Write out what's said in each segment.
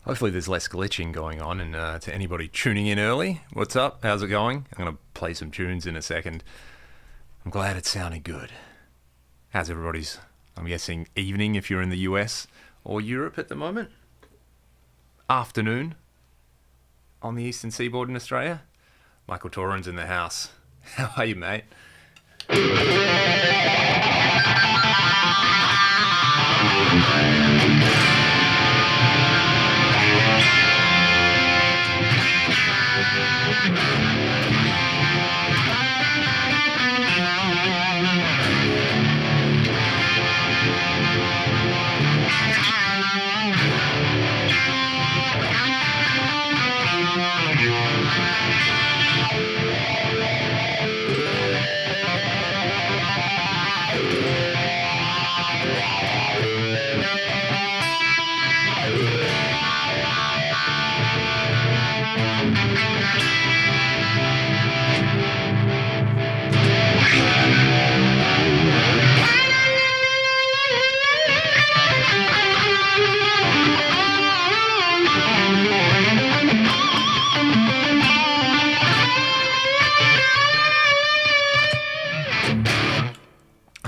Hopefully there's less glitching going on, and to anybody tuning in early, what's up? How's it going? I'm going to play some tunes in a second. I'm glad it sounded good. How's everybody's, I'm guessing, evening if you're in the US or Europe at the moment? Afternoon on the eastern seaboard in Australia? Michael Toran's in the house. How are you, mate?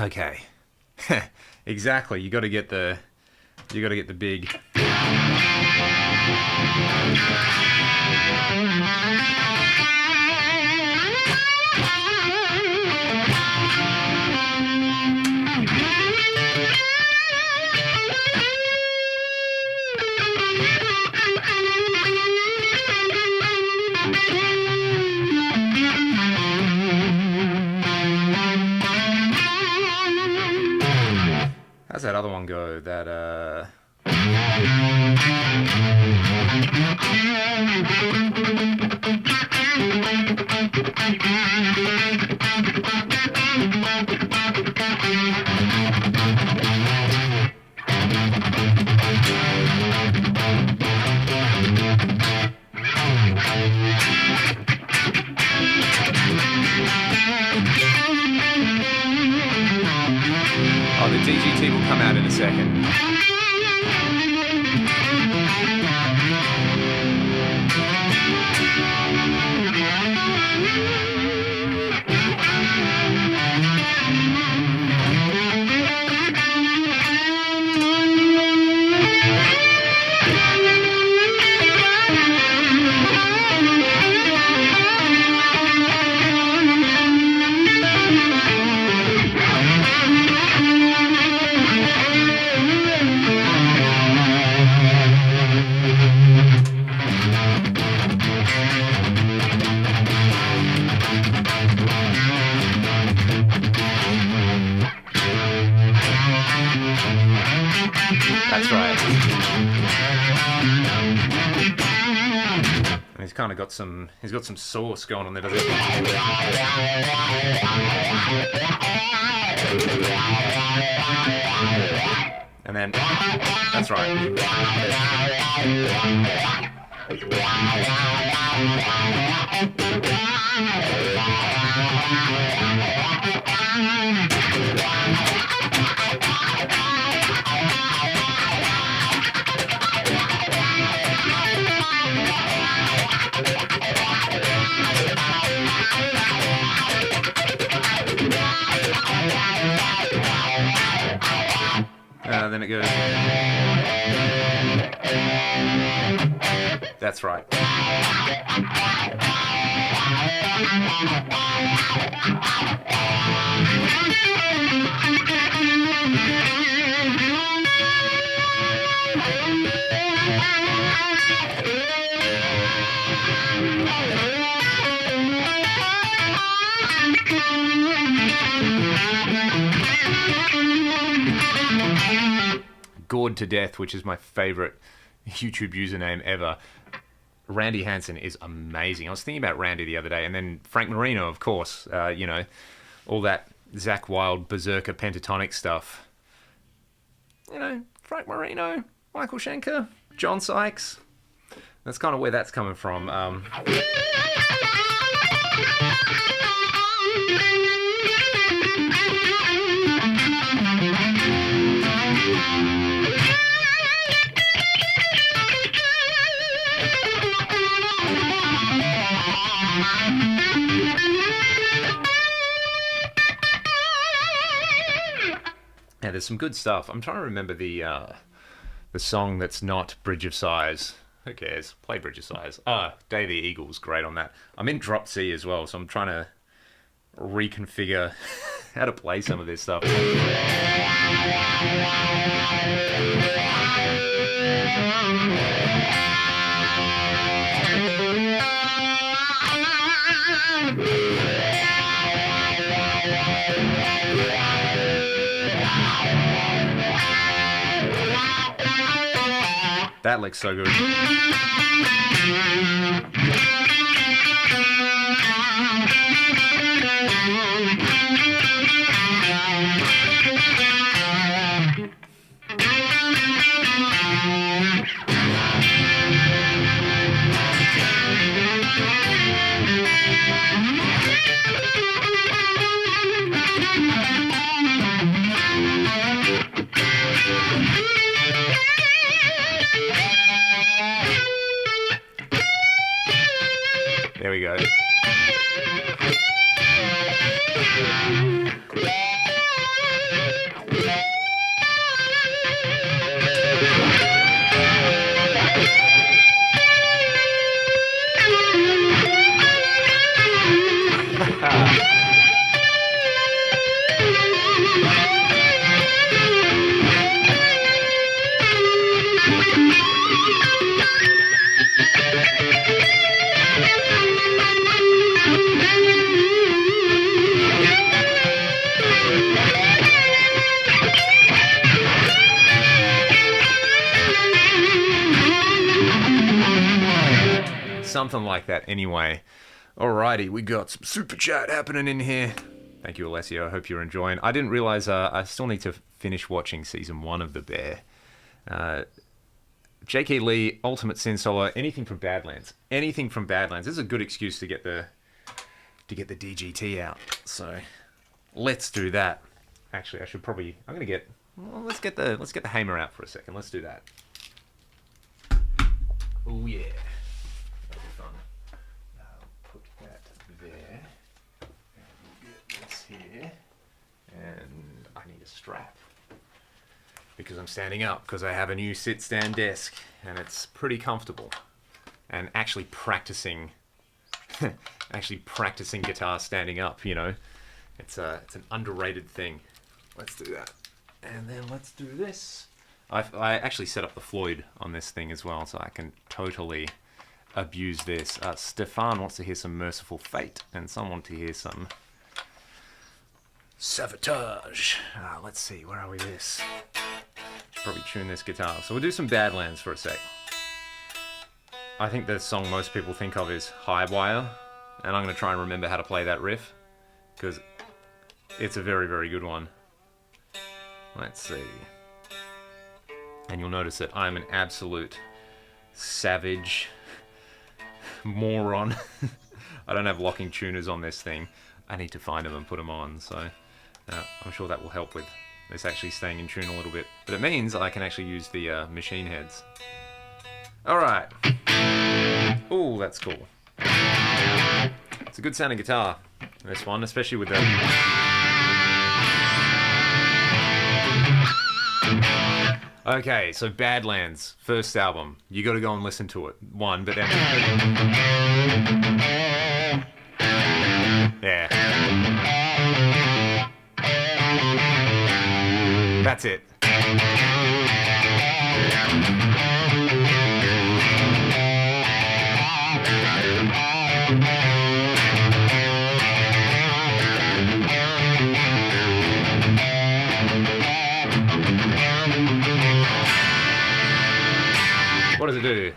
Okay. Exactly. You got to get the big. How's that other one go? That oh, the DGT will come out in a second. That's right. And he's kind of got some. He's got some sauce going on there, doesn't he? And then that's right. Then it goes. That's right. Gored to Death, which is my favorite YouTube username ever. Randy Hansen is amazing. I was thinking about Randy the other day, and then Frank Marino, of course. You know, all that Zakk Wylde berserker pentatonic stuff. You know, Frank Marino, Michael Schenker, John Sykes. That's kind of where that's coming from. Yeah, there's some good stuff. I'm trying to remember the song that's not Bridge of Sighs. Who cares? Play Bridge of Sighs. Day of the Eagle's great on that. I'm in Drop C as well, so I'm trying to reconfigure how to play some of this stuff. That looks so good. There we go. Something like that anyway. Alrighty, we got some super chat happening in here. Thank you, Alessio. I hope you're enjoying. I didn't realize I still need to finish watching season 1 of The Bear. J.K. Lee, Ultimate Sin Solo, anything from Badlands. Anything from Badlands. This is a good excuse to get the DGT out. So let's do that. Actually, I should probably. I'm gonna get. Well, let's get the hammer out for a second. Let's do that. Oh yeah. Here, and I need a strap because I'm standing up because I have a new sit-stand desk and it's pretty comfortable. And actually practicing guitar standing up, you know, it's an underrated thing. Let's do that, and then let's do this. I actually set up the Floyd on this thing as well, so I can totally abuse this. Stefan wants to hear some Merciful Fate, and someone to hear some Sabotage. Let's see, where are we this? Should probably tune this guitar. So we'll do some Badlands for a sec. I think the song most people think of is High Wire, and I'm going to try and remember how to play that riff, because it's a very, very good one. Let's see. And you'll notice that I'm an absolute savage moron. I don't have locking tuners on this thing. I need to find them and put them on, so I'm sure that will help with this actually staying in tune a little bit. But it means I can actually use the machine heads. Alright. Ooh, that's cool. It's a good sounding guitar, this one, especially with the... Okay, so Badlands, first album. You gotta go and listen to it. One, but then... Yeah. That's it. What does it do?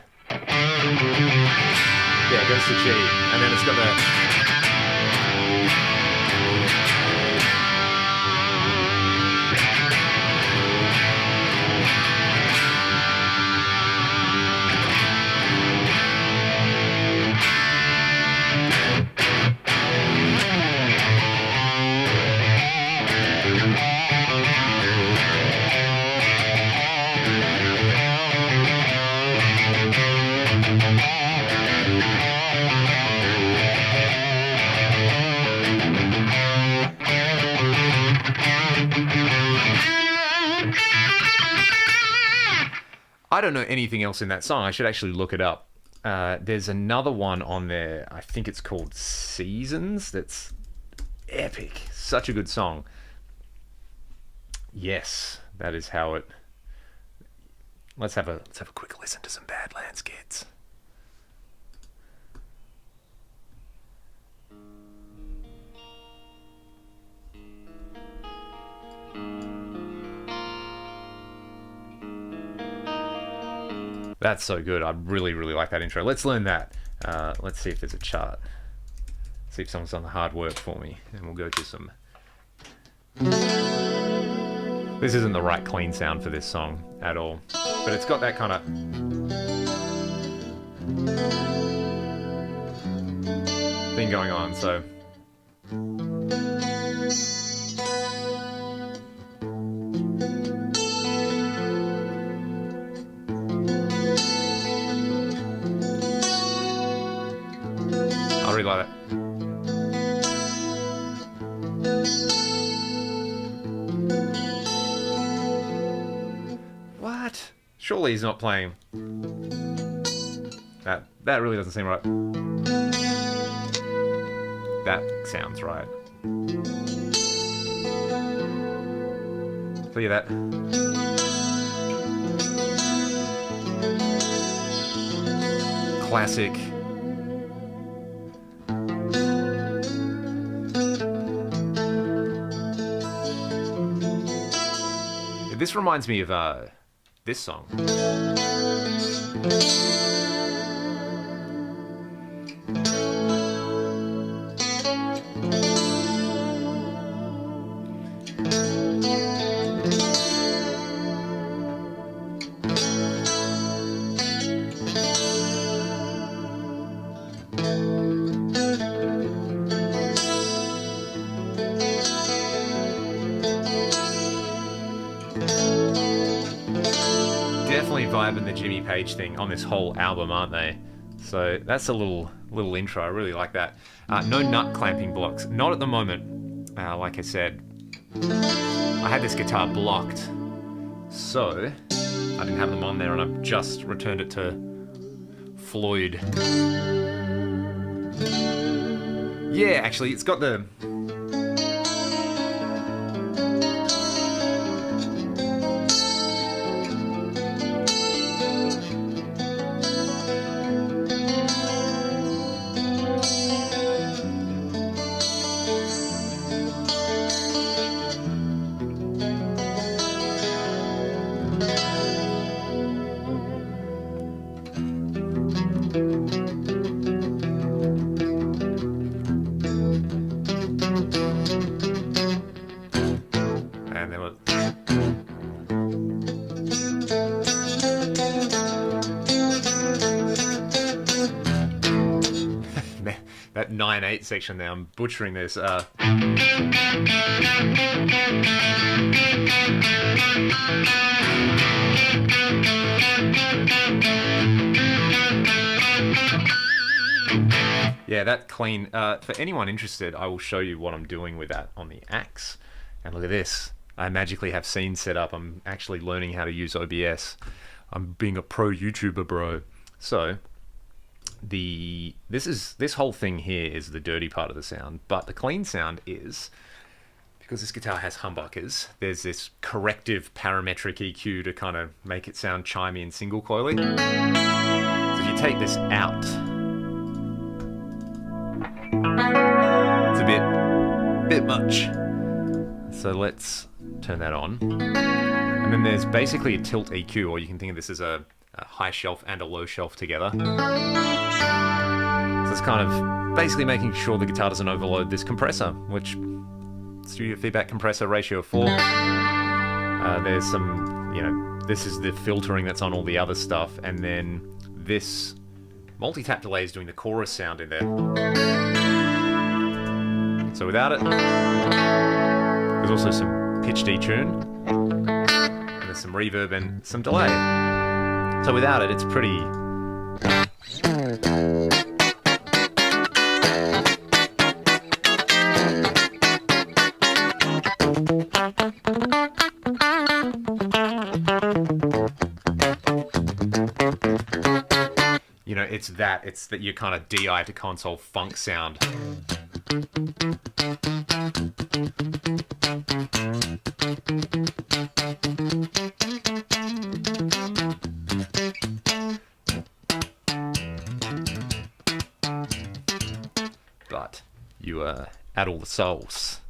I don't know anything else in that song. I should actually look it up. There's another one on there. I think it's called Seasons. That's epic. Such a good song. Yes, that is how it. Let's have a quick listen to some Badlands, kids. That's so good. I really, really like that intro. Let's learn that. Let's see if there's a chart. See if someone's done the hard work for me. And we'll go to some... This isn't the right clean sound for this song at all. But it's got that kind of... thing going on, so... I really like it. What? Surely he's not playing. That really doesn't seem right. That sounds right. So yeah, that. Classic. This reminds me of this song. Definitely vibing the Jimmy Page thing on this whole album, aren't they? So that's a little intro. I really like that. No nut clamping blocks, not at the moment. Like I said, I had this guitar blocked, so I didn't have them on there, and I've just returned it to Floyd. Yeah, actually, it's got the... That 9/8 section there, I'm butchering this. Yeah, that clean. For anyone interested, I will show you what I'm doing with that on the axe. And look at this. I magically have scenes set up. I'm actually learning how to use OBS. I'm being a pro YouTuber, bro. So this whole thing here is the dirty part of the sound, but the clean sound is, because this guitar has humbuckers, there's this corrective parametric EQ to kind of make it sound chimey and single coily. So if you take this out, it's a bit much. So let's turn that on. And then there's basically a tilt EQ, or you can think of this as a high shelf and a low shelf together. So it's kind of basically making sure the guitar doesn't overload this compressor, which studio feedback compressor ratio of 4. There's some, this is the filtering that's on all the other stuff, and then this multi-tap delay is doing the chorus sound in there. So without it, there's also some pitch detune, and there's some reverb and some delay. So without it, it's pretty... it's that your kind of DI to console funk sound. But you add all the souls,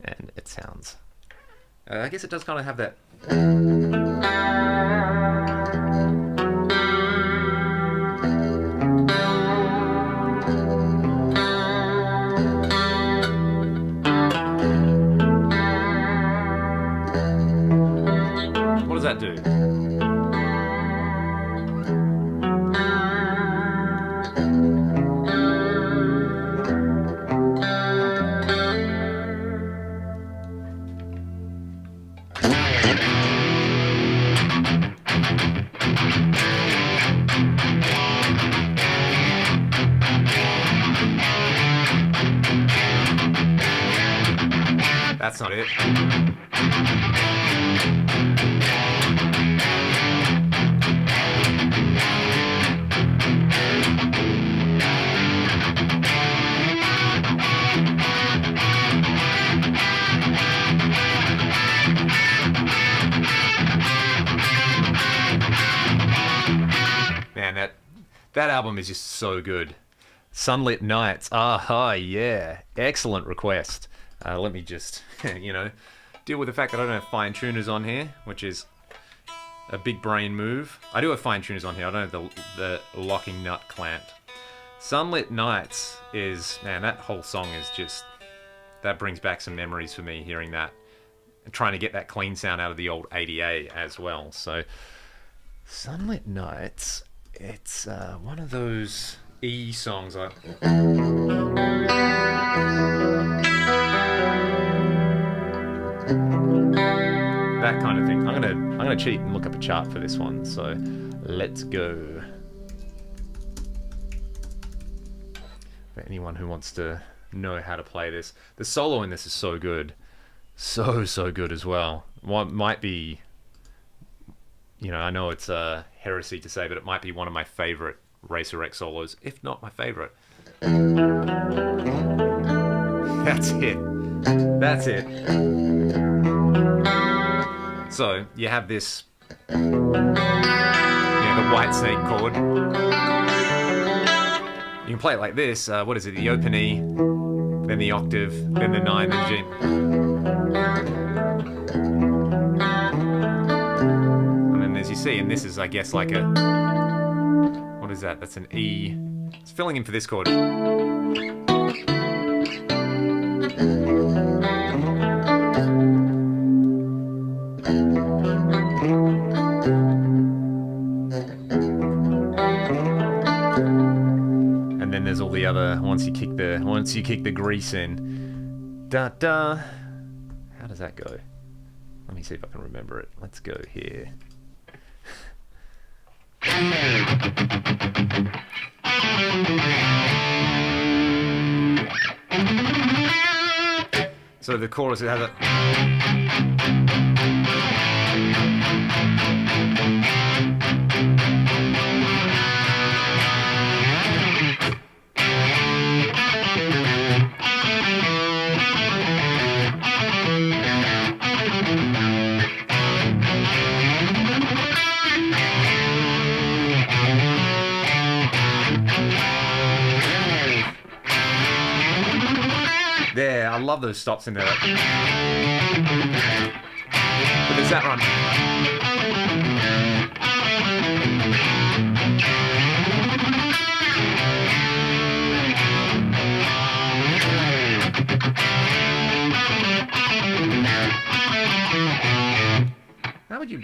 and it sounds... I guess it does kind of have that... What does that do? That's not it. Man, that album is just so good. Sunlit Nights. Yeah. Excellent request. Let me just, deal with the fact that I don't have fine tuners on here, which is a big brain move. I do have fine tuners on here. I don't have the locking nut clamped. Sunlit Nights is, man, that whole song is just, that brings back some memories for me, hearing that. And trying to get that clean sound out of the old ADA as well. So, Sunlit Nights, it's one of those E songs. That kind of thing. I'm gonna cheat and look up a chart for this one. So let's go. For anyone who wants to know how to play this, the solo in this is so good, so good as well. What might be, I know it's a heresy to say, but it might be one of my favorite Racer X solos, if not my favorite. That's it. That's it. So you have this, the white snake chord. You can play it like this. What is it? The open E, then the octave, then the 9, then G. And then as you see, and this is, I guess, like a, what is that? That's an E. It's filling in for this chord. There's all the other once you kick the grease in. Da da. How does that go? Let me see if I can remember it. Let's go here. So the chorus, it has a there, I love those stops in there. But there's that run. would you...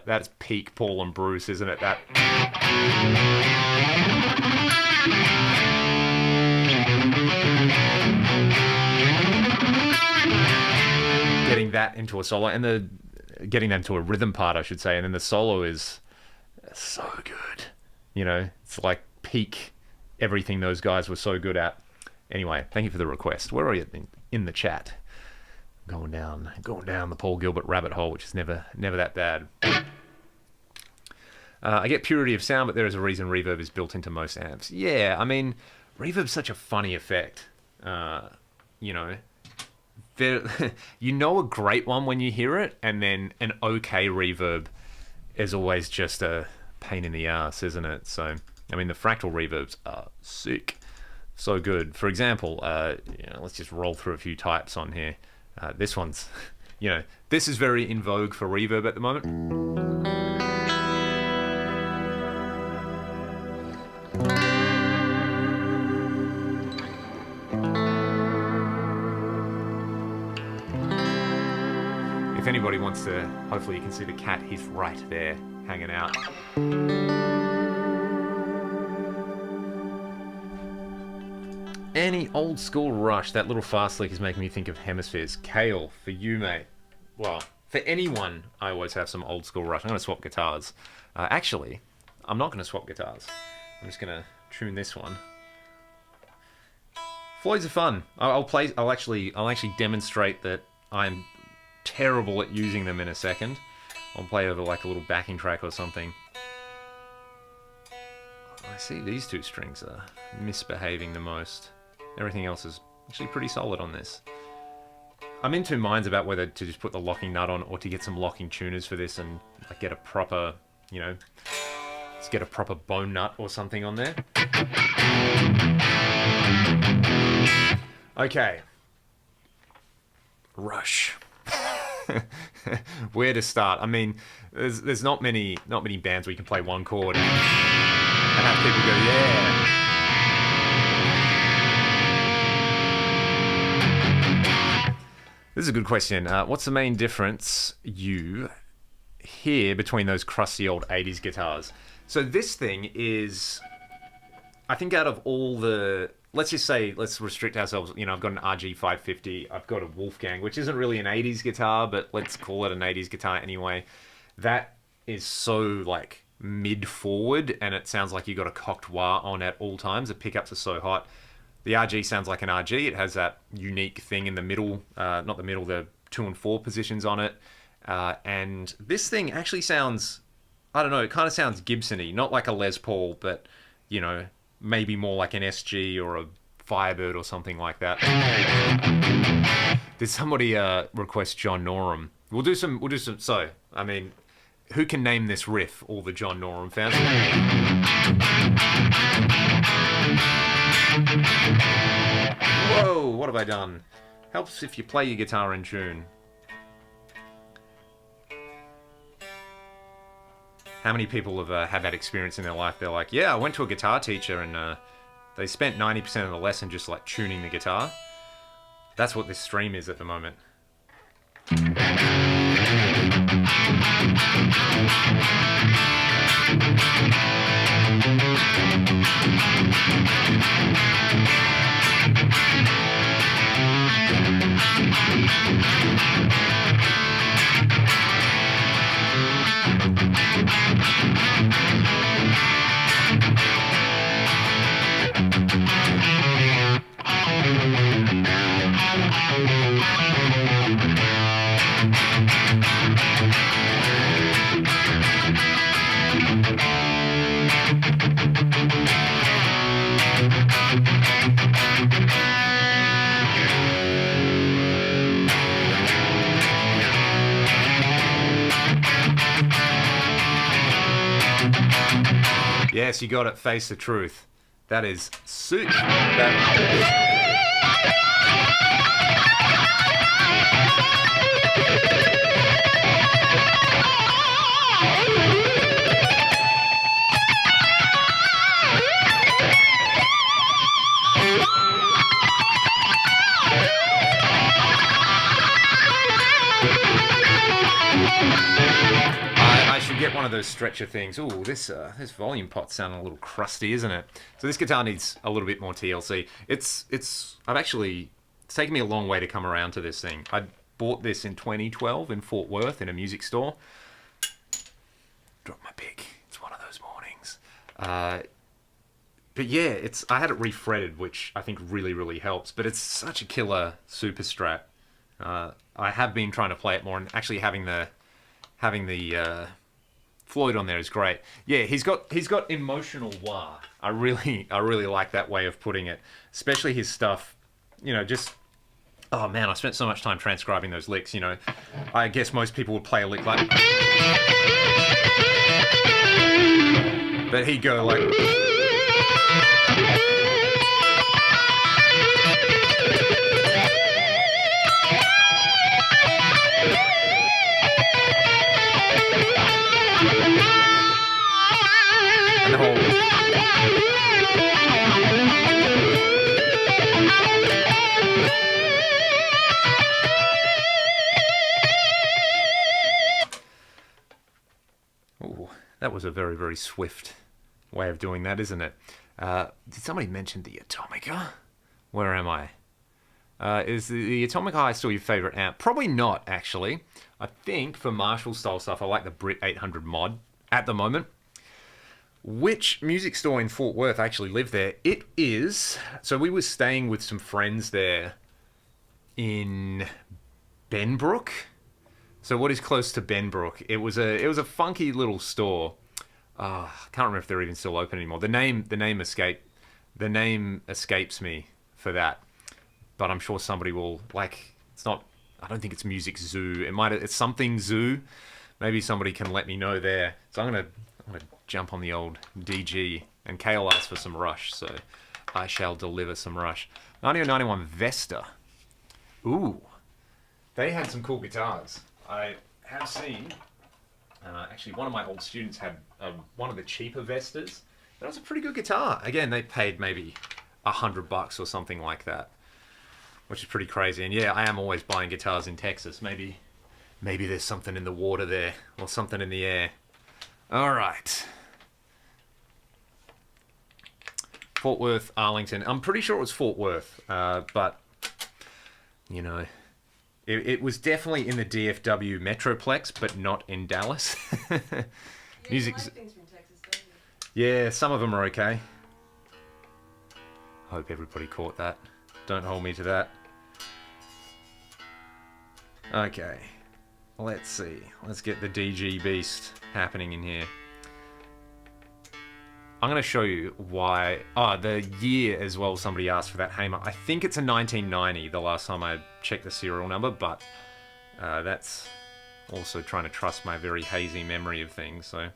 That's peak Paul and Bruce, isn't it? That... Getting that into a solo, and getting that into a rhythm part, I should say, and then the solo is so good. You know, it's like peak everything those guys were so good at. Anyway, thank you for the request. Where are you in the chat? Going down the Paul Gilbert rabbit hole, which is never that bad. I get purity of sound, but there is a reason reverb is built into most amps. Yeah, I mean, reverb's such a funny effect. You know, you know a great one when you hear it, and then an okay reverb is always just a pain in the ass, isn't it? So, I mean, the Fractal reverbs are sick. So good. For example, let's just roll through a few types on here. This one's, this is very in vogue for reverb at the moment. If anybody wants to, hopefully you can see the cat, he's right there, hanging out. Any old school Rush, that little fast lick is making me think of Hemispheres. Kale, for you, mate. Well, for anyone, I always have some old school Rush. I'm going to swap guitars. Actually, I'm not going to swap guitars. I'm just going to tune this one. Floyds are fun. I'll actually demonstrate that I'm terrible at using them in a second. I'll play over like a little backing track or something. I see these two strings are misbehaving the most. Everything else is actually pretty solid on this. I'm in two minds about whether to just put the locking nut on or to get some locking tuners for this and like get a proper, let's get a proper bone nut or something on there. Okay. Rush. Where to start? I mean, there's not many bands where you can play one chord and have people go, yeah. This is a good question. What's the main difference you hear between those crusty old 80s guitars? So this thing is, I think out of all the, let's restrict ourselves, I've got an RG550, I've got a Wolfgang, which isn't really an 80s guitar, but let's call it an 80s guitar anyway. That is so like mid-forward, and it sounds like you got a cocked wah on at all times. The pickups are so hot. The RG sounds like an RG. It has that unique thing in the middle, not the middle, the 2 and 4 positions on it. And this thing actually sounds, I don't know, it kind of sounds Gibson-y, not like a Les Paul, but, maybe more like an SG or a Firebird or something like that. Did somebody request John Norum? We'll do some, so, I mean, who can name this riff? All the John Norum fans. Whoa, what have I done? Helps if you play your guitar in tune. How many people have had that experience in their life? They're like, yeah, I went to a guitar teacher and they spent 90% of the lesson just like tuning the guitar. That's what this stream is at the moment. Yes, you got it. Face the truth. That is sick. get one of those stretcher things. Ooh, this volume pot's sounding a little crusty, isn't it? So this guitar needs a little bit more TLC. It's taken me a long way to come around to this thing. I bought this in 2012 in Fort Worth in a music store. Drop my pick. It's one of those mornings. But yeah, I had it refretted, which I think really, really helps. But it's such a killer super Strat. I have been trying to play it more, and actually having the Floyd on there is great. Yeah, he's got emotional wah. I really like that way of putting it, especially his stuff. You know, just oh man, I spent so much time transcribing those licks. You know, I guess most people would play a lick like, but he'd go like. And the whole... Ooh, that was a very, very swift way of doing that, isn't it? Did somebody mention the Atomica? Where am I? Is the Atomica still your favorite amp? Probably not, actually. I think for Marshall style stuff, I like the Brit 800 mod at the moment. Which music store in Fort Worth? I actually live there. It is. So we were staying with some friends there in Benbrook. So what is close to Benbrook? It was a funky little store. I can't remember if they're even still open anymore. The name escapes me for that. But I'm sure somebody will, like, it's not, I don't think it's Music Zoo. It's something Zoo. Maybe somebody can let me know there. So I'm gonna jump on the old DG, and Kale asked for some Rush, so I shall deliver some Rush. 9091 Vesta. Ooh, they had some cool guitars. I have seen, actually one of my old students had one of the cheaper Vestas. That was a pretty good guitar. Again, they paid maybe $100 or something like that, which is pretty crazy. And yeah, I am always buying guitars in Texas. Maybe there's something in the water there, or something in the air. All right. Fort Worth, Arlington. I'm pretty sure it was Fort Worth, but, you know, it was definitely in the DFW Metroplex, but not in Dallas. Music. You like things from Texas, don't you? Yeah, some of them are okay. Hope everybody caught that. Don't hold me to that. Okay. Let's see. Let's get the DG Beast happening in here. I'm going to show you why... the year as well, somebody asked for that Hamer. I think it's a 1990, the last time I checked the serial number, but that's also trying to trust my very hazy memory of things, so...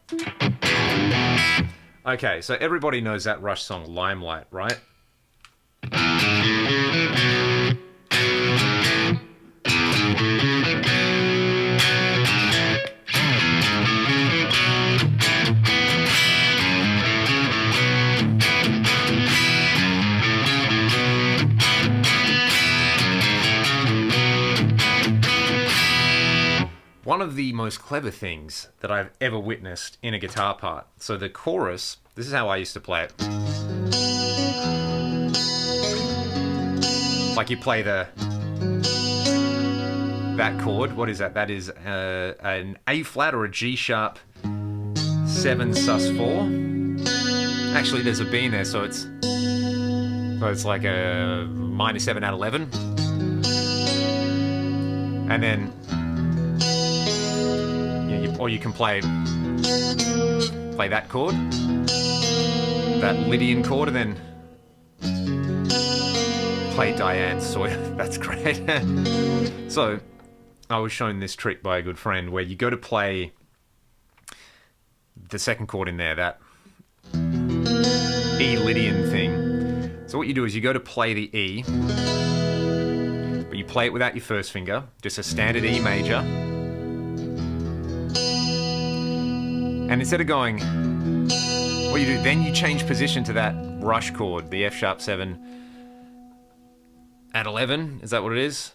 Okay, so everybody knows that Rush song, Limelight, right? One of the most clever things that I've ever witnessed in a guitar part. So the chorus, this is how I used to play it. Like you play that chord, what is that? That is an A flat or a G sharp 7 sus4. Actually, there's a B in there, so it's like a -7 out of 11. And then or you can play that chord, that Lydian chord, and then play Diane Sawyer. That's great. So I was shown this trick by a good friend where you go to play the second chord in there, that E Lydian thing. So what you do is you go to play the E, but you play it without your first finger, just a standard E major. And instead of going, what you do, then you change position to that Rush chord, the F sharp 7 at 11. Is that what it is?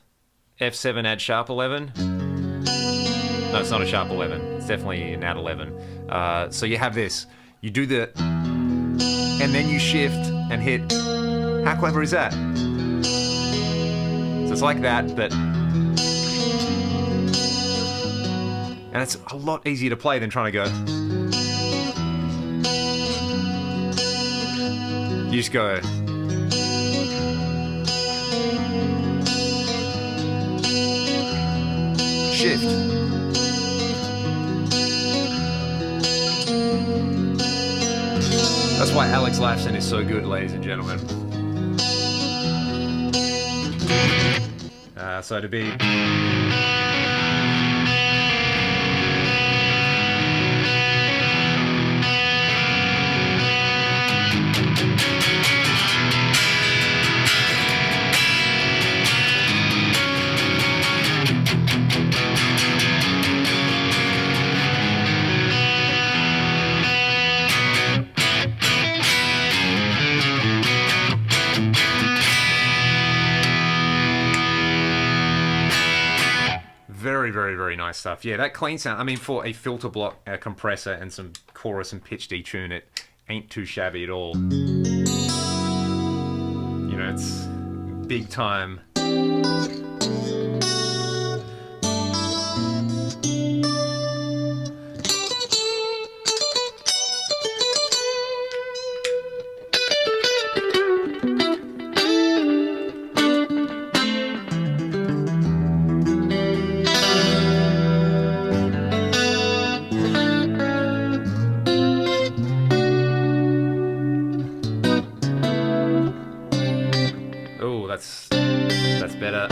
F7 add sharp 11. No, it's not a sharp 11. It's definitely an add 11. So you have this. You do the... And then you shift and hit. How clever is that? So it's like that, but... And it's a lot easier to play than trying to go... You just go... Shift. That's why Alex Lifeson is so good, ladies and gentlemen. So to be... Very, very, very nice stuff. Yeah, that clean sound, I mean, for a filter block, a compressor, and some chorus and pitch detune, it ain't too shabby at all. You know, it's big time. That's better.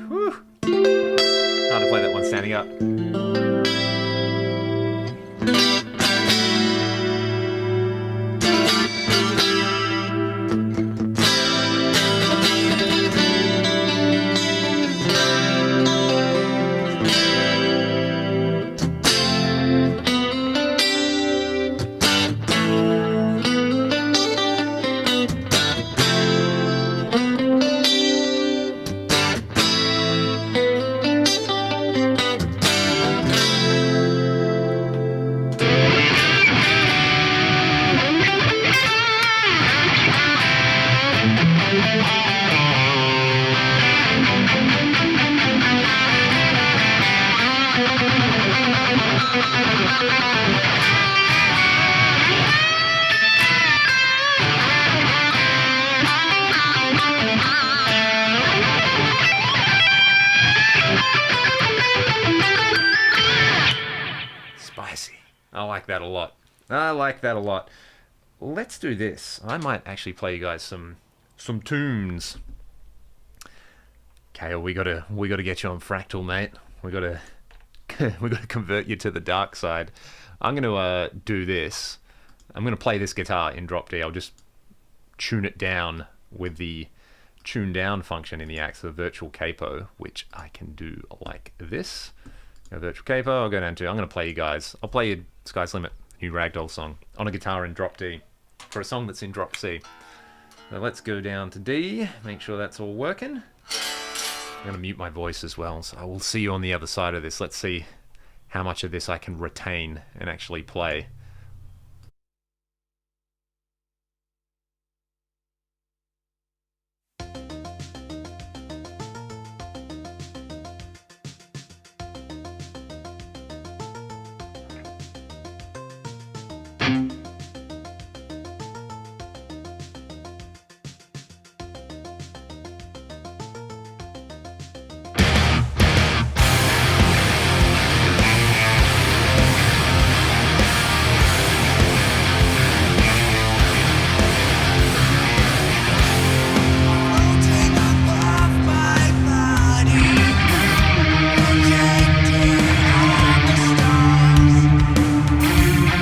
Whew. Hard to play that one standing up. I like that a lot. I like that a lot. Let's do this. I might actually play you guys some tunes. Okay, well, we gotta get you on Fractal, mate. We gotta convert you to the dark side. I'm gonna do this. I'm gonna play this guitar in drop D. I'll just tune it down with the tune down function in the axe, the virtual capo, which I can do like this. A virtual capo, I'll go down to, I'm going to play you guys, I'll play you Sky's Limit, new Ragdoll song, on a guitar in drop D, for a song that's in drop C. So let's go down to D, make sure that's all working. I'm going to mute my voice as well, so I will see you on the other side of this. Let's see how much of this I can retain and actually play.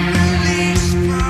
Release from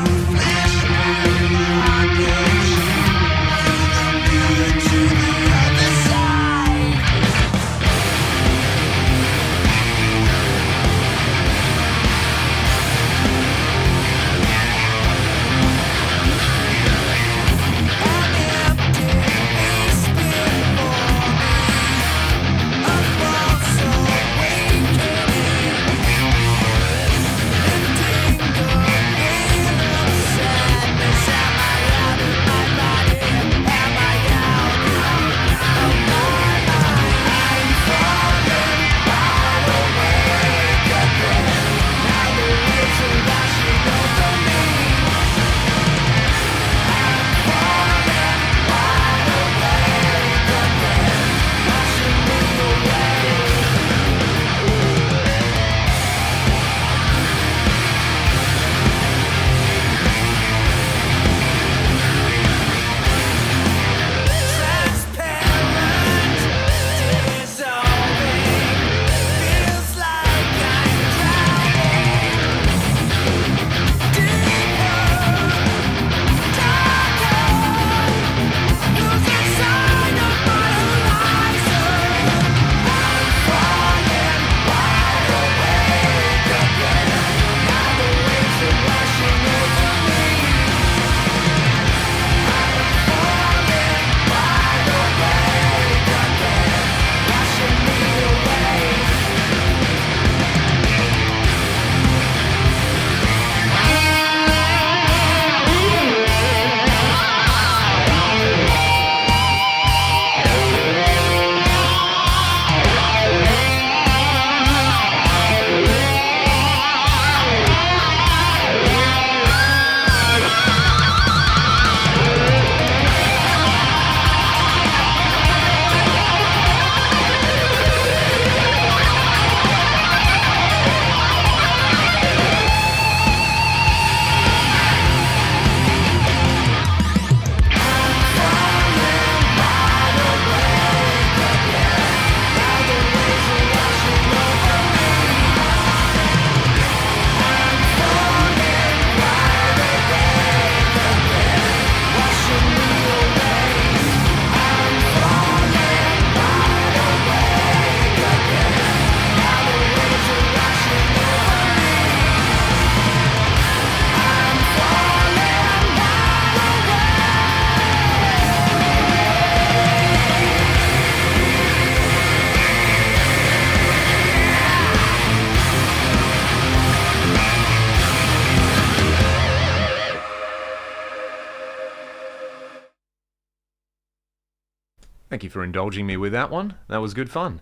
Thank you for indulging me with that one. That was good fun.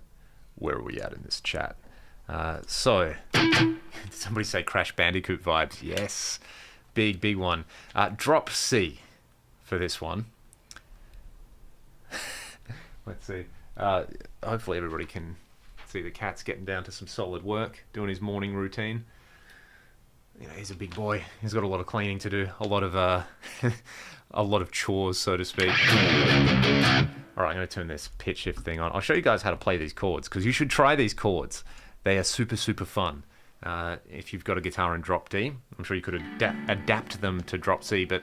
Where are we at in this chat? So, somebody say Crash Bandicoot vibes. Yes, big one. Drop C for this one. Let's see. Hopefully everybody can see the cat's getting down to some solid work, doing his morning routine. You know, he's a big boy. He's got a lot of cleaning to do, a lot of a lot of chores, so to speak. All right, I'm going to turn this pitch shift thing on. I'll show you guys how to play these chords, because you should try these chords. They are super fun. If you've got a guitar in drop D, I'm sure you could adapt them to drop C, but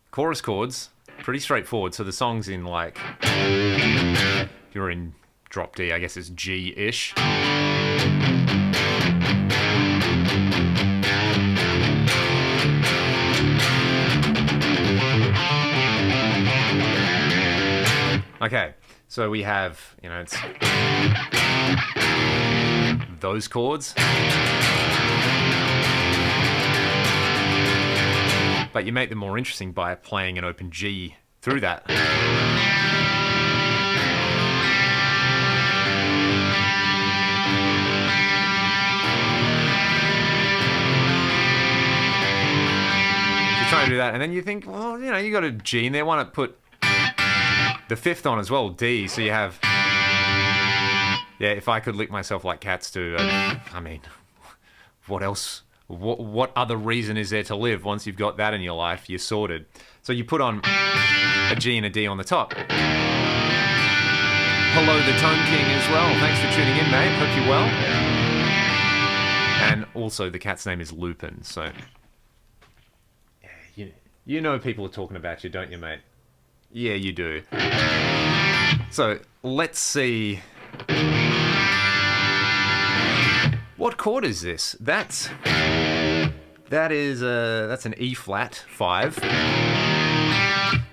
chorus chords, pretty straightforward. So the song's in like, if you're in drop D, I guess it's G-ish. Okay, so we have, you know, it's those chords. But you make them more interesting by playing an open G through that. You're trying to do that, and then you think, well, you know, you got a G in there, why not put the fifth on as well, D, so you have... Yeah, if I could lick myself like cats do, I mean, what else? What other reason is there to live once you've got that in your life? You're sorted. So you put on a G and a D on the top. Hello, the Tone King as well. Thanks for tuning in, mate. Hope you're well. And also, the cat's name is Lupin, so... Yeah, you know people are talking about you, don't you, mate? Yeah, you do. So, let's see... What chord is this? That's an E flat 5,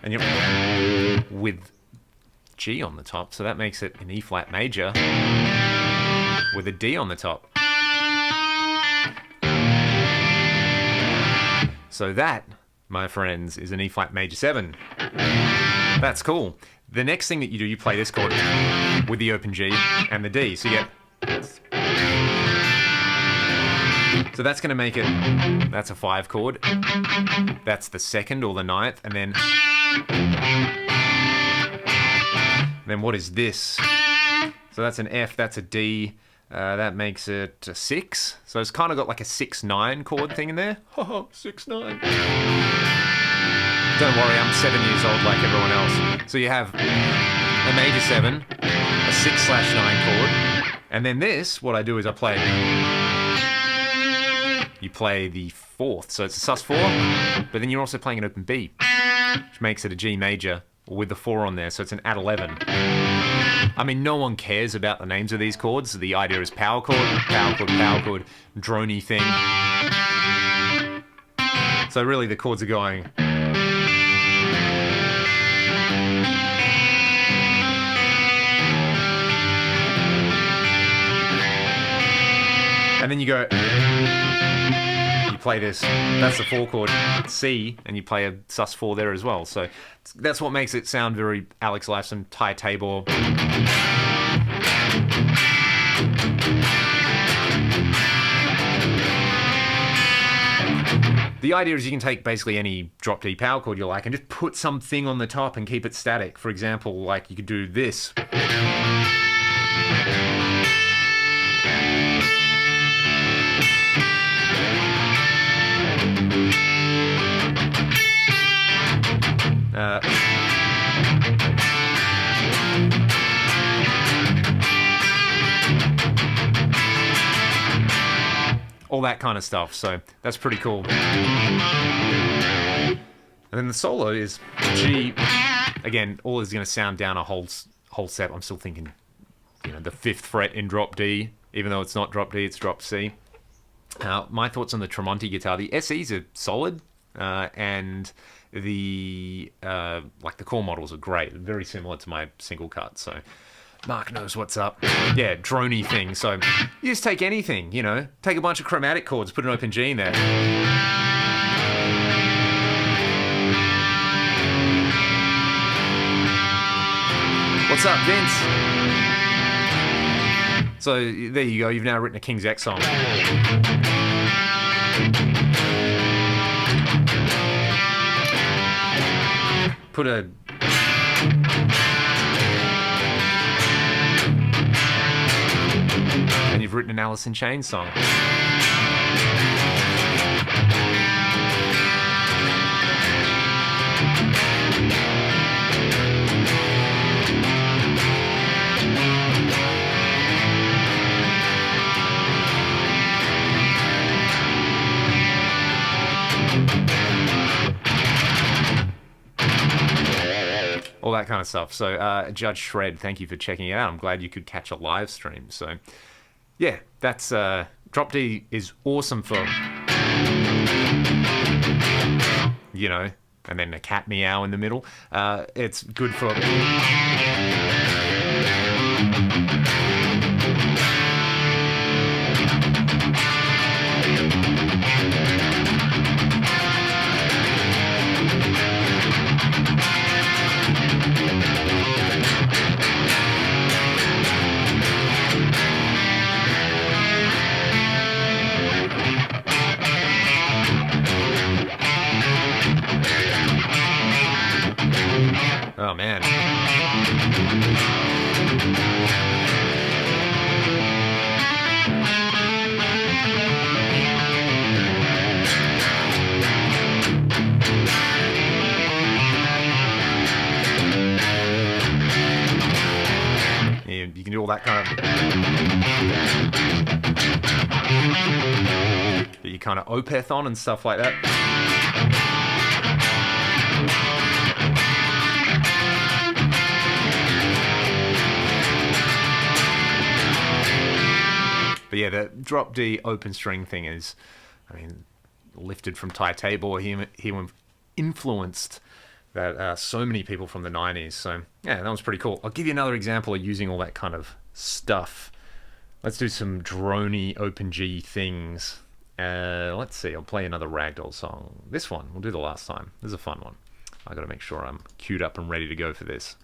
and you're with G on the top, so that makes it an E flat major with a D on the top. So that, my friends, is an E flat major 7. That's cool. The next thing that you do, you play this chord with the open G and the D, so you get... So that's going to make it, that's a 5 chord, that's the 2nd or the 9th, and then what is this? So that's an F, that's a D, that makes it a 6, so it's kind of got like a 6-9 chord thing in there. Oh, 6-9. Don't worry, I'm 7 years old like everyone else. So you have a major 7, a 6/9 chord, and then this, what I do is I play... You play the 4th, so it's a sus4, but then you're also playing an open B, which makes it a G major with the 4 on there, so it's an add 11. I mean, no one cares about the names of these chords. The idea is power chord, droney thing. So really the chords are going... And then you go... play this, that's the 4 chord, C, and you play a sus4 there as well. So that's what makes it sound very Alex Lifeson, Ty Tabor. The idea is you can take basically any drop D power chord you like and just put something on the top and keep it static. For example, like you could do this. All that kind of stuff, so that's pretty cool. And then the solo is G. Again, all is going to sound down a whole set. I'm still thinking, you know, the 5th fret in drop D, even though it's not drop D, it's drop C. My thoughts on the Tremonti guitar: the SEs are solid, and the like the core models are great, very similar to my single cut. So Mark knows what's up. Yeah, droney thing. So you just take anything, you know, take a bunch of chromatic chords, put an open G in there. What's up, Vince? So there you go. You've now written a King's X song. Put a... And you've written an Alice in Chains song. All that kind of stuff. So Judge Shred, thank you for checking it out. I'm glad you could catch a live stream. So yeah, that's Drop D is awesome for, you know, and then a cat meow in the middle. It's good for... Oh, man. Yeah, you can do all that kind of... that you kind of opeth on and stuff like that. But yeah, the drop D open string thing is, I mean, lifted from Ty Tabor. He influenced that so many people from the 90s. So yeah, that was pretty cool. I'll give you another example of using all that kind of stuff. Let's do some droney open G things. Let's see, I'll play another Ragdoll song. This one, we'll do the last time. This is a fun one. I gotta make sure I'm queued up and ready to go for this.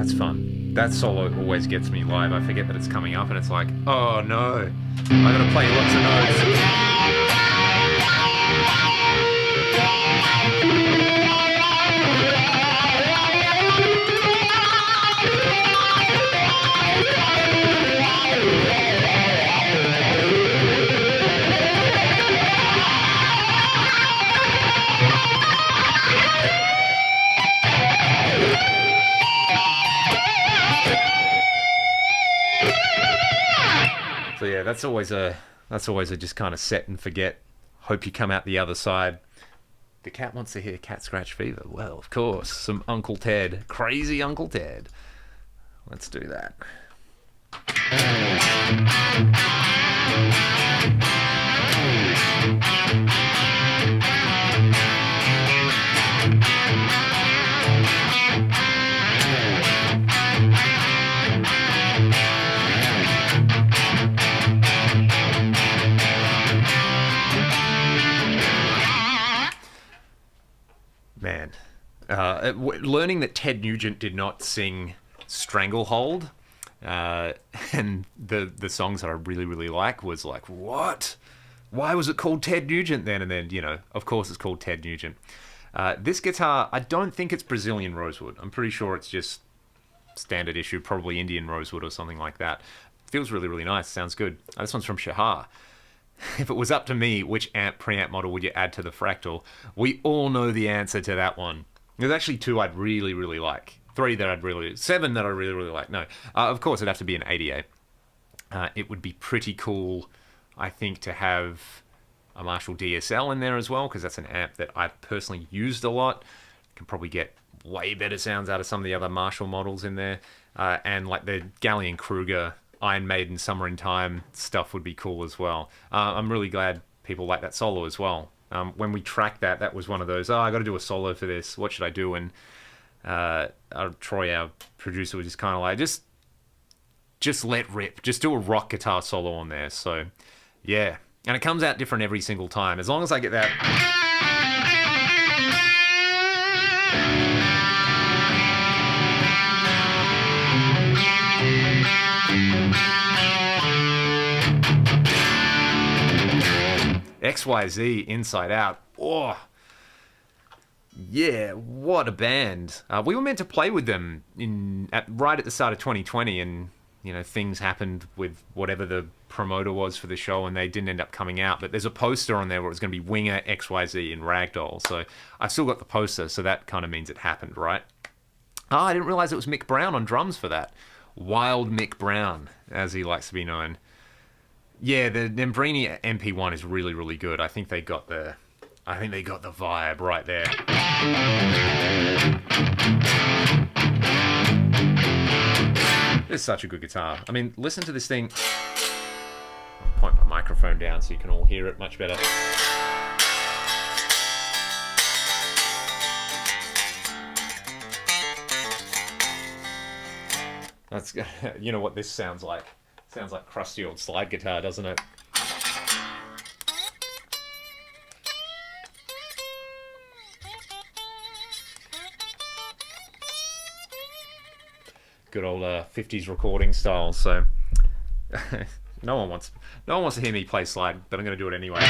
That's fun. That solo always gets me live. I forget that it's coming up and it's like, oh no, I gotta play lots of notes. So yeah, that's always a just kind of set and forget. Hope you come out the other side. The cat wants to hear Cat Scratch Fever. Well, of course, some Uncle Ted, crazy Uncle Ted. Let's do that. Man, learning that Ted Nugent did not sing Stranglehold, and the songs that I really, really like was like, what? Why was it called Ted Nugent then? And then, you know, of course it's called Ted Nugent. This guitar, I don't think it's Brazilian rosewood. I'm pretty sure it's just standard issue, probably Indian rosewood or something like that. Feels really, really nice. Sounds good. This one's from Shahar. If it was up to me, which preamp model would you add to the Fractal? We all know the answer to that one. There's actually 2 I'd really, really like. 7 that I really, really like. No, of course it'd have to be an 88. It would be pretty cool, I think, to have a Marshall DSL in there as well, because that's an amp that I've personally used a lot. Can probably get way better sounds out of some of the other Marshall models in there. And like the Gallion Kruger Iron Maiden Summer in Time stuff would be cool as well. I'm really glad people like that solo as well. When we tracked that was one of those, I got to do a solo for this. What should I do? And Troy, our producer, was just kind of like, just let rip. Just do a rock guitar solo on there. So, yeah. And it comes out different every single time. As long as I get that... XYZ Inside Out. Oh, yeah, what a band. We were meant to play with them right at the start of 2020, and you know, things happened with whatever the promoter was for the show, and they didn't end up coming out. But there's a poster on there where it's going to be Winger, XYZ, and Ragdoll. So I've still got the poster, so that kind of means it happened, right? I didn't realize it was Mick Brown on drums for that. Wild Mick Brown, as he likes to be known. Yeah, the Nembrini MP1 is really, really good. I think they got the vibe right there. It's such a good guitar. I mean, listen to this thing. I'll point my microphone down so you can all hear it much better. That's, you know what this sounds like. Sounds like crusty old slide guitar, doesn't it? Good old 50s recording style. So no one wants to hear me play slide, but I'm going to do it anyway.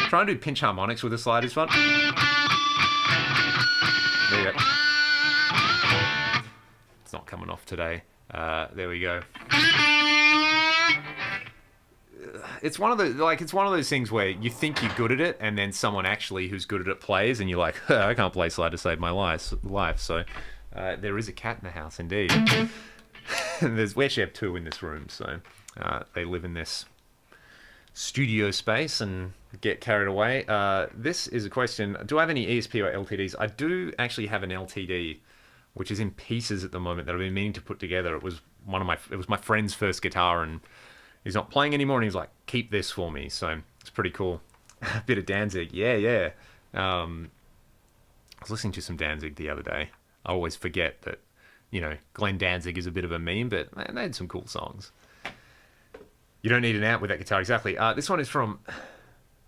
Trying to do pinch harmonics with a slide is fun. There you go. It's not coming off today. There we go. It's one of those things where you think you're good at it, and then someone actually who's good at it plays, and you're like, I can't play slide to save my life. So there is a cat in the house, indeed. We actually have two in this room, so they live in this studio space and get carried away. This is a question: do I have any ESP or LTDs? I do actually have an LTD, which is in pieces at the moment that I've been meaning to put together. It was my friend's first guitar, and he's not playing anymore, and he's like, keep this for me. So it's pretty cool. A bit of Danzig. Yeah. I was listening to some Danzig the other day. I always forget that, Glenn Danzig is a bit of a meme, but man, they had some cool songs. You don't need an amp with that guitar, exactly. This one is from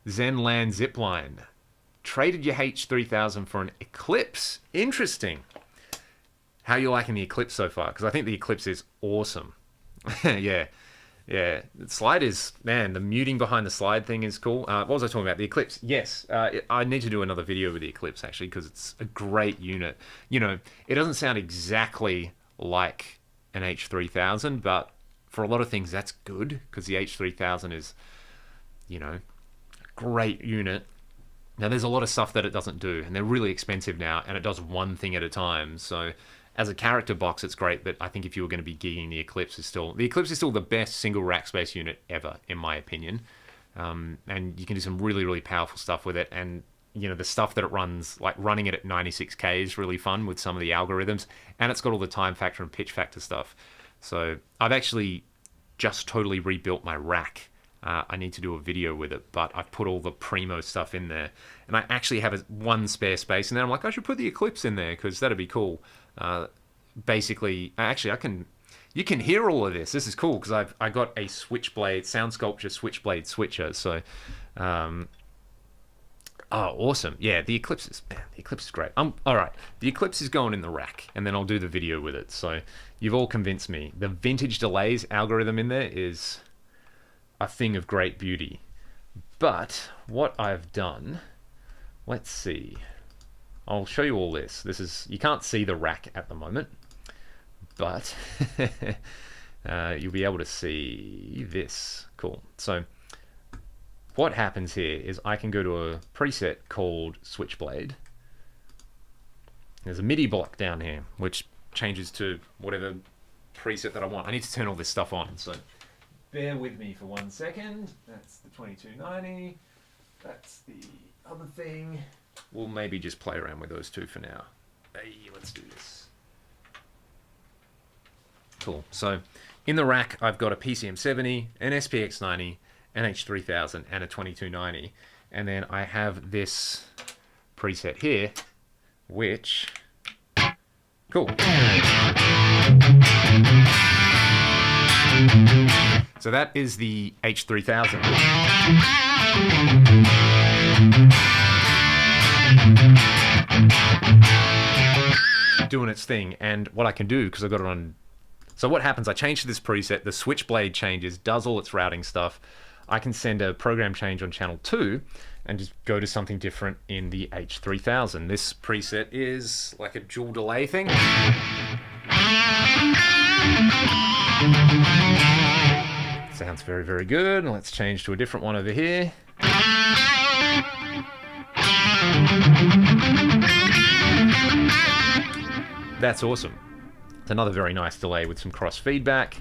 Zenland Zipline. Traded your H3000 for an Eclipse. Interesting. How are you liking the Eclipse so far? Because I think the Eclipse is awesome. Yeah. The slide is, man, the muting behind the slide thing is cool. What was I talking about? The Eclipse. Yes, I need to do another video with the Eclipse, actually, because it's a great unit. It doesn't sound exactly like an H3000, but for a lot of things, that's good, because the H3000 is, a great unit. Now, there's a lot of stuff that it doesn't do, and they're really expensive now, and it does one thing at a time, so as a character box, it's great, but I think if you were going to be gigging, the Eclipse is still the best single rack space unit ever, in my opinion. And you can do some really, really powerful stuff with it. And, the stuff that it runs, like running it at 96K is really fun with some of the algorithms. And it's got all the time factor and pitch factor stuff. So I've actually just totally rebuilt my rack. I need to do a video with it, but I've put all the primo stuff in there. And I actually have one spare space. And then I'm like, I should put the Eclipse in there because that'd be cool. Basically, you can hear all of this. This is cool because I got a Switchblade Sound Sculpture Switchblade switcher. So, awesome! Yeah, the Eclipse is great. All right, the Eclipse is going in the rack, and then I'll do the video with it. So you've all convinced me. The vintage delays algorithm in there is a thing of great beauty. But what I've done, let's see. I'll show you all this. You can't see the rack at the moment, but you'll be able to see this. Cool. So what happens here is I can go to a preset called Switchblade. There's a MIDI block down here, which changes to whatever preset that I want. I need to turn all this stuff on, so bear with me for 1 second. That's the 2290. That's the other thing. We'll maybe just play around with those two for now. Hey, let's do this. Cool. So in the rack, I've got a PCM70, an SPX90, an H3000, and a 2290. And then I have this preset here, which... Cool. So that is the H3000. Doing its thing, and what I can do, because I've got it on... So what happens, I change to this preset, the Switchblade changes, does all its routing stuff. I can send a program change on channel 2 and just go to something different in the H3000. This preset is like a dual delay thing. Sounds very, very good. Let's change to a different one over here. That's awesome. It's another very nice delay with some cross feedback.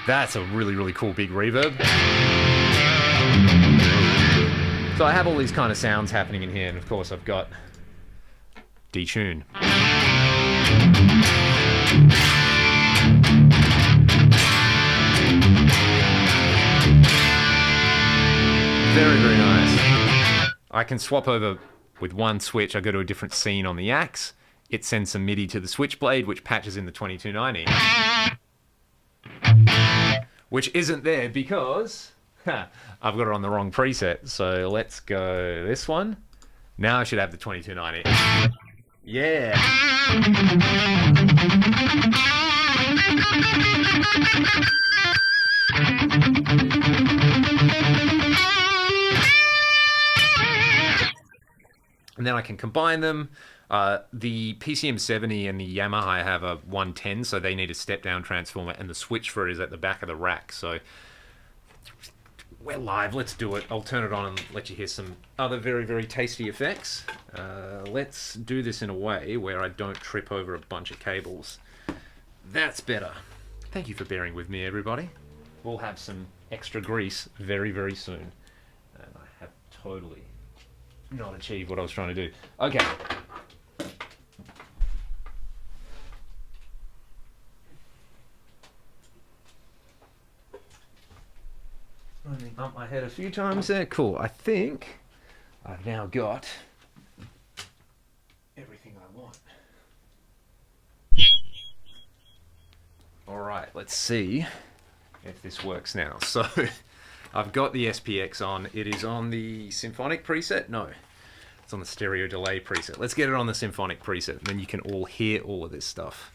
That's a really, really cool big reverb. So I have all these kind of sounds happening in here, and of course I've got detune. Very, very nice. I can swap over with one switch. I go to a different scene on the axe. It sends some MIDI to the Switchblade, which patches in the 2290. Which isn't there because I've got it on the wrong preset. So let's go this one. Now I should have the 2290. Yeah. and then I can combine them. The PCM 70 and the Yamaha I have a 110, so they need a step down transformer, and the switch for it is at the back of the rack. So we're live, let's do it. I'll turn it on and let you hear some other very, very tasty effects. Let's do this in a way where I don't trip over a bunch of cables. That's better. Thank you for bearing with me, everybody. We'll have some extra grease very, very soon. And I have totally not achieved what I was trying to do. Okay. Running up my head a few times there. Cool. I think I've now got everything I want. Alright, let's see if this works now. So, I've got the SPX on. It is on the symphonic preset? No. It's on the stereo delay preset. Let's get it on the symphonic preset, and then you can all hear all of this stuff.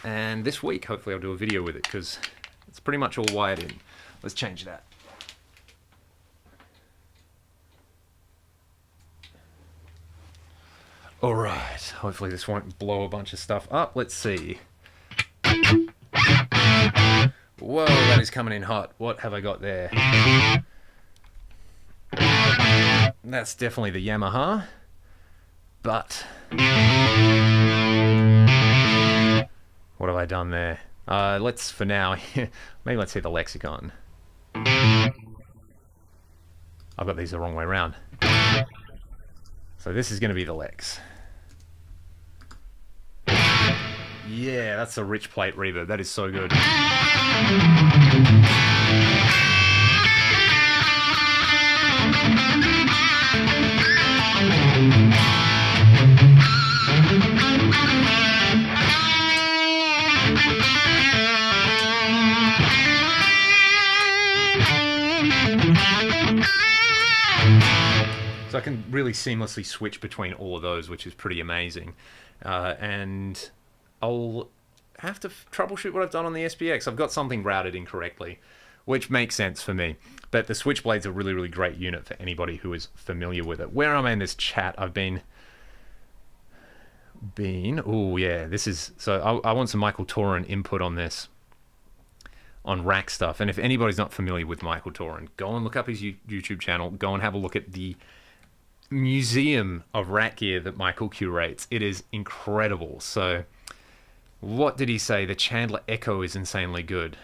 And this week, hopefully I'll do a video with it, because it's pretty much all wired in. Let's change that. Alright, hopefully this won't blow a bunch of stuff up. Let's see. Whoa, that is coming in hot. What have I got there? That's definitely the Yamaha. But what have I done there? Let's, for now, maybe let's hit the Lexicon. I've got these the wrong way around. So this is going to be the Lex. Yeah, that's a rich plate reverb. That is so good. So I can really seamlessly switch between all of those, which is pretty amazing. And I'll have to troubleshoot what I've done on the SPX. I've got something routed incorrectly, which makes sense for me. But the Switchblade's a really, really great unit for anybody who is familiar with it. Where am I in this chat? I've been... Oh, yeah, this is... So I want some Michael Toran input on this, on rack stuff. And if anybody's not familiar with Michael Toran, go and look up his YouTube channel. Go and have a look at the museum of rack gear that Michael curates. It is incredible. So... what did he say? The Chandler Echo is insanely good.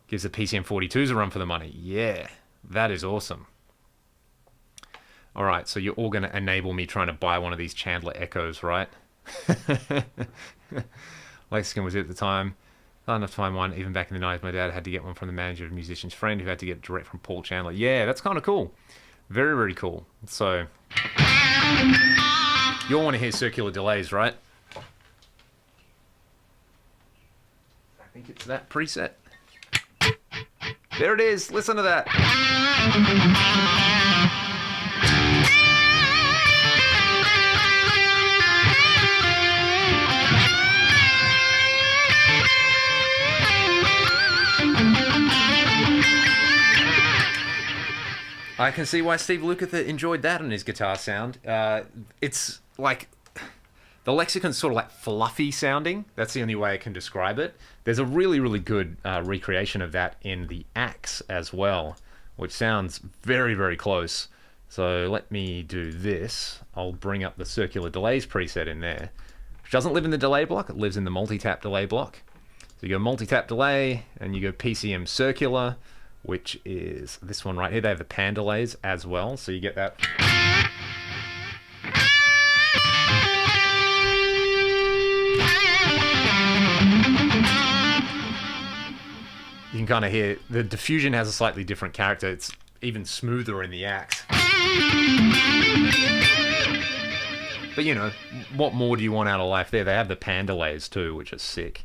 Gives the PCM 42s a run for the money. Yeah, that is awesome. Alright, so you're all going to enable me trying to buy one of these Chandler Echoes, right? Lexicon was it at the time. Not enough to find one. Even back in the 90s, my dad had to get one from the manager of a musician's friend who had to get it direct from Paul Chandler. Yeah, that's kind of cool. Very, very cool. So, you all want to hear circular delays, right? I think it's that preset. There it is. Listen to that. I can see why Steve Lukather enjoyed that on his guitar sound. It's like... the Lexicon's sort of like fluffy sounding. That's the only way I can describe it. There's a really, really good recreation of that in the Axe as well, which sounds very, very close. So let me do this. I'll bring up the circular delays preset in there, which doesn't live in the delay block. It lives in the multi-tap delay block. So you go multi-tap delay, and you go PCM circular, which is this one right here. They have the pan delays as well, so you get that... you can kind of hear the diffusion has a slightly different character. It's even smoother in the Axe. But you know, what more do you want out of life there? They have the pan delays too, which is sick.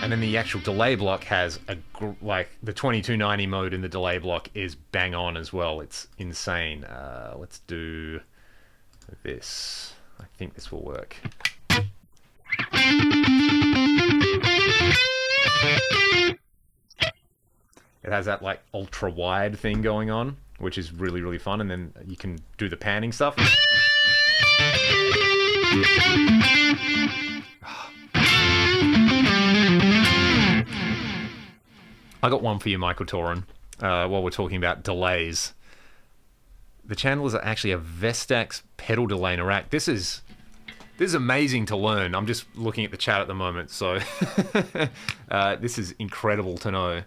And then the actual delay block has like the 2290 mode in the delay block is bang on as well. It's insane. Let's do this. I think this will work. It has that like ultra wide thing going on, which is really, really fun. And then you can do the panning stuff. I got one for you, Michael Toran, while we're talking about delays. The channelers are actually a Vestax pedal delay in a rack. This is amazing to learn. I'm just looking at the chat at the moment, so this is incredible to know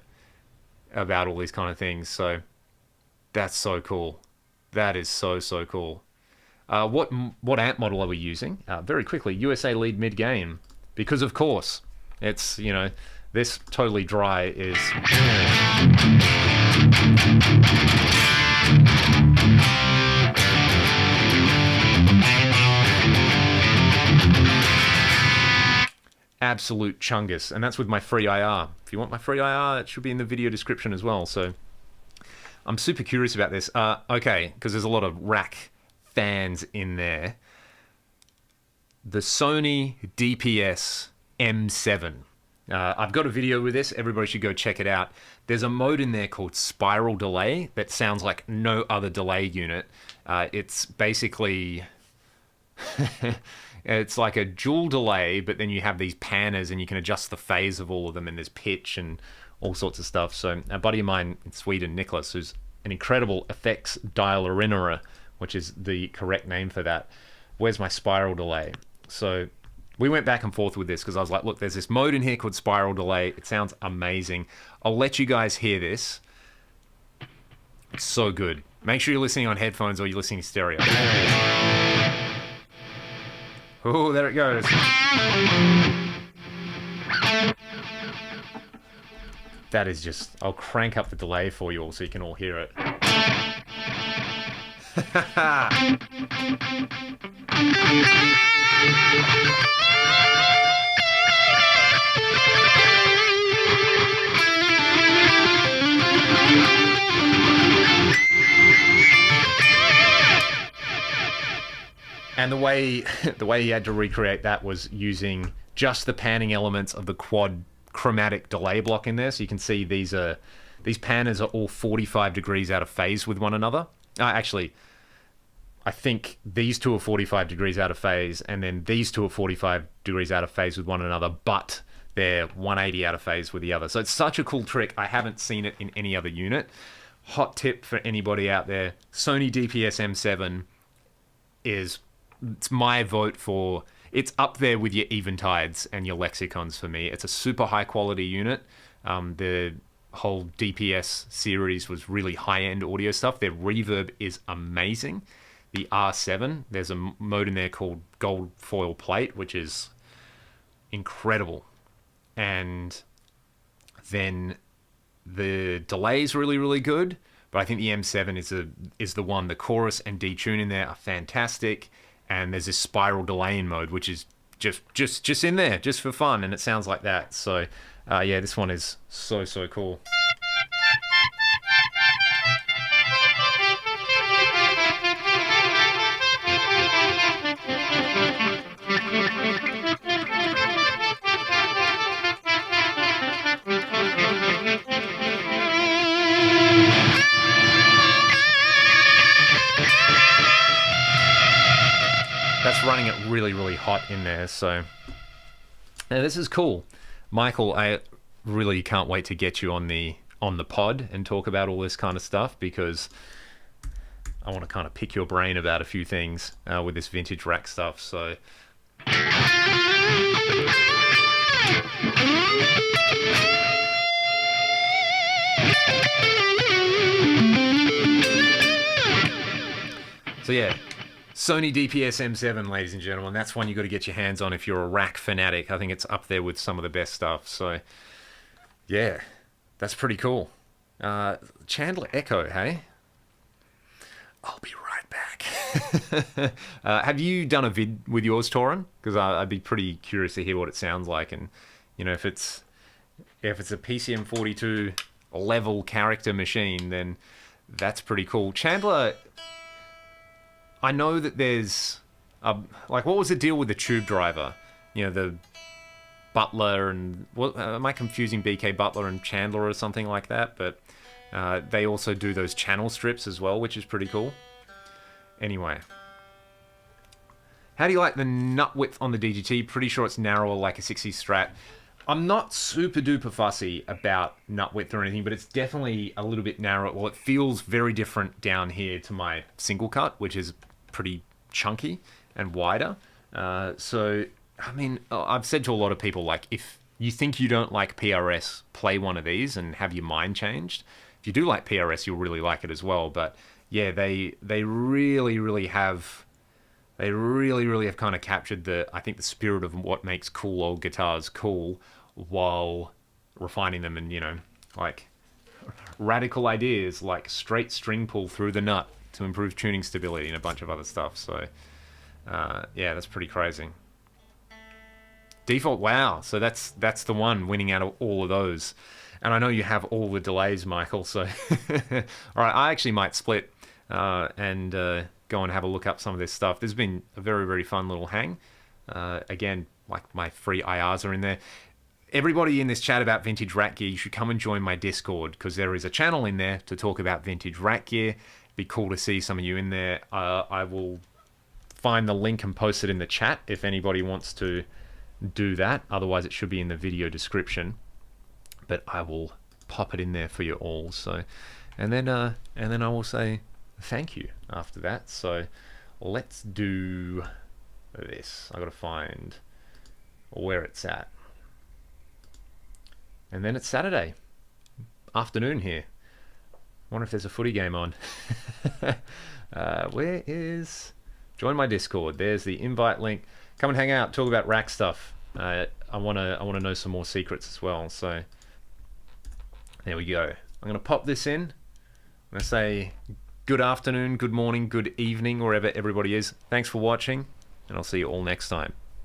about all these kind of things. So that's so cool. That is so cool. What amp model are we using? Very quickly, USA lead mid gain, because of course it's, you know, this totally dry is. Absolute chungus, and that's with my free IR. If you want my free IR, it should be in the video description as well. So I'm super curious about this. Okay, because there's a lot of rack fans in there. The Sony DPS M7. I've got a video with this. Everybody should go check it out. There's a mode in there called Spiral Delay that sounds like no other delay unit. It's basically it's like a dual delay, but then you have these panners and you can adjust the phase of all of them, and there's pitch and all sorts of stuff. So a buddy of mine in Sweden, Nicholas, who's an incredible effects dialerinerer, which is the correct name for that, where's my Spiral Delay? So we went back and forth with this because I was like, look, there's this mode in here called Spiral Delay. It sounds amazing. I'll let you guys hear this. It's so good. Make sure you're listening on headphones or you're listening stereo. Oh, there it goes. That is just... I'll crank up the delay for you all so you can all hear it. And the way he had to recreate that was using just the panning elements of the quad chromatic delay block in there. So you can see these panners are all 45 degrees out of phase with one another. Actually, I think these two are 45 degrees out of phase, and then these two are 45 degrees out of phase with one another, but they're 180 out of phase with the other. So it's such a cool trick. I haven't seen it in any other unit. Hot tip for anybody out there, Sony DPS M7 it's my vote for... It's up there with your Eventides and your Lexicons for me. It's a super high quality unit. The whole DPS series was really high-end audio stuff. Their reverb is amazing. The R7, there's a mode in there called Gold Foil Plate, which is incredible. And then the delay is really, really good. But I think the M7 is the one. The chorus and detune in there are fantastic. And there's this spiral delay in mode, which is just in there, just for fun, and it sounds like that. So, yeah, this one is so cool. That's running it really, really hot in there. So now this is cool. Michael, I really can't wait to get you on the pod and talk about all this kind of stuff, because I want to kind of pick your brain about a few things with this vintage rack stuff. So yeah, Sony DPS M7, ladies and gentlemen. That's one you got to get your hands on if you're a rack fanatic. I think it's up there with some of the best stuff. So, yeah, that's pretty cool. Chandler Echo, hey? I'll be right back. Have you done a vid with yours, Torin? Because I'd be pretty curious to hear what it sounds like, and you know, if it's a PCM42 level character machine, then that's pretty cool. Chandler, I know that there's like, what was the deal with the tube driver? You know, the Butler and what am I confusing BK Butler and Chandler or something like that? But they also do those channel strips as well, which is pretty cool. Anyway, how do you like the nut width on the DGT? Pretty sure it's narrower like a 60 Strat. I'm not super duper fussy about nut width or anything, but it's definitely a little bit narrow. Well, it feels very different down here to my single cut, which is pretty chunky and wider. So, I mean, I've said to a lot of people, like, if you think you don't like PRS, play one of these and have your mind changed. If you do like PRS, you'll really like it as well. But yeah, they really have kind of captured I think the spirit of what makes cool old guitars cool, while refining them and, you know, like radical ideas like straight string pull through the nut to improve tuning stability and a bunch of other stuff. So yeah, that's pretty crazy. Default, wow. So that's the one winning out of all of those. And I know you have all the delays, Michael, so all right, I actually might split and go and have a look up some of this stuff. This has been a very, very fun little hang. Again, like my free IRs are in there. Everybody in this chat about vintage rack gear, you should come and join my Discord, because there is a channel in there to talk about vintage rack gear. Be cool to see some of you in there. I will find the link and post it in the chat if anybody wants to do that. Otherwise, it should be in the video description. But I will pop it in there for you all. So, and then I will say thank you after that. So let's do this. I got to find where it's at. And then it's Saturday afternoon here. Wonder if there's a footy game on. Where is... Join my Discord. There's the invite link. Come and hang out. Talk about rack stuff. I wanna know some more secrets as well. So there we go. I'm gonna pop this in. I'm gonna say good afternoon, good morning, good evening, wherever everybody is. Thanks for watching, and I'll see you all next time.